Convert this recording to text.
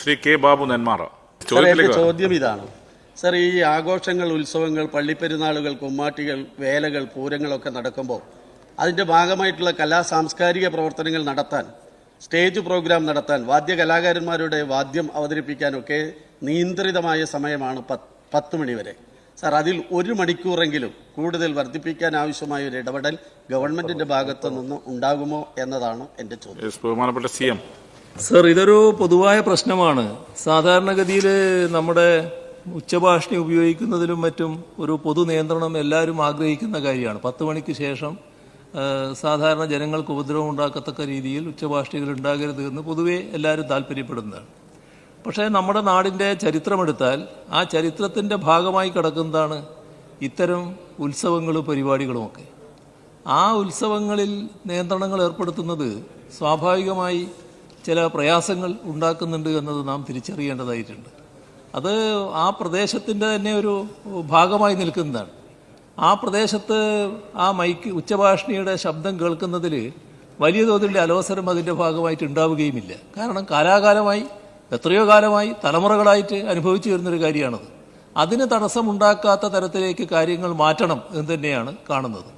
Shri K Babu Nenmara. എന്റെ ചോദ്യം ഇതാണ് സർ, ഈ ആഘോഷങ്ങൾ, ഉത്സവങ്ങൾ, പള്ളിപ്പെരുന്നാളുകൾ, കുമ്മാട്ടികൾ, വേലകൾ, പൂരങ്ങളൊക്കെ നടക്കുമ്പോൾ അതിന്റെ ഭാഗമായിട്ടുള്ള സാംസ്കാരിക പ്രവർത്തനങ്ങൾ നടത്താൻ, സ്റ്റേജ് പ്രോഗ്രാം നടത്താൻ, വാദ്യകലാകാരന്മാരുടെ വാദ്യം അവതരിപ്പിക്കാനൊക്കെ നിയന്ത്രിതമായ സമയമാണ് 10 മണി വരെ. സാർ, അതിൽ 1 മണിക്കൂറെങ്കിലും കൂടുതൽ വർദ്ധിപ്പിക്കാൻ ആവശ്യമായ ഒരു ഇടപെടൽ ഗവൺമെന്റിന്റെ ഭാഗത്തു നിന്ന് ഉണ്ടാകുമോ എന്നതാണ് എന്റെ ചോദ്യം. ബഹുമാനപ്പെട്ട CM. സർ, ഇതൊരു പൊതുവായ പ്രശ്നമാണ്. സാധാരണഗതിയിൽ നമ്മുടെ ഉച്ചഭാഷണി ഉപയോഗിക്കുന്നതിലും മറ്റും ഒരു പൊതു നിയന്ത്രണം എല്ലാവരും ആഗ്രഹിക്കുന്ന കാര്യമാണ്. 10 മണിക്ക് ശേഷം സാധാരണ ജനങ്ങൾക്ക് ഉപദ്രവം ഉണ്ടാക്കത്തക്ക രീതിയിൽ ഉച്ചഭാഷണികൾ ഉണ്ടാകരുത് എന്ന് പൊതുവെ എല്ലാവരും താല്പര്യപ്പെടുന്നതാണ്. പക്ഷേ നമ്മുടെ നാടിൻ്റെ ചരിത്രമെടുത്താൽ ആ ചരിത്രത്തിൻ്റെ ഭാഗമായി കിടക്കുന്നതാണ് ഇത്തരം ഉത്സവങ്ങളും പരിപാടികളുമൊക്കെ. ആ ഉത്സവങ്ങളിൽ നിയന്ത്രണങ്ങൾ ഏർപ്പെടുത്തുന്നത് സ്വാഭാവികമായി ചില പ്രയാസങ്ങൾ ഉണ്ടാക്കുന്നുണ്ട് എന്നത് നാം തിരിച്ചറിയേണ്ടതായിട്ടുണ്ട്. അത് ആ പ്രദേശത്തിൻ്റെ തന്നെ ഒരു ഭാഗമായി നിൽക്കുന്നതാണ്. ആ പ്രദേശത്ത് ആ ഉച്ചഭാഷണിയുടെ ശബ്ദം കേൾക്കുന്നതിൽ വലിയ തോതിലുള്ള അലോസരം അതിൻ്റെ ഭാഗമായിട്ട് ഉണ്ടാവുകയുമില്ല. കാരണം കാലാകാലമായി, എത്രയോ കാലമായി, തലമുറകളായിട്ട് അനുഭവിച്ചു വരുന്നൊരു കാര്യമാണത്. അതിന് തടസ്സമുണ്ടാക്കാത്ത തരത്തിലേക്ക് കാര്യങ്ങൾ മാറ്റണം എന്ന് തന്നെയാണ് കാണുന്നത്.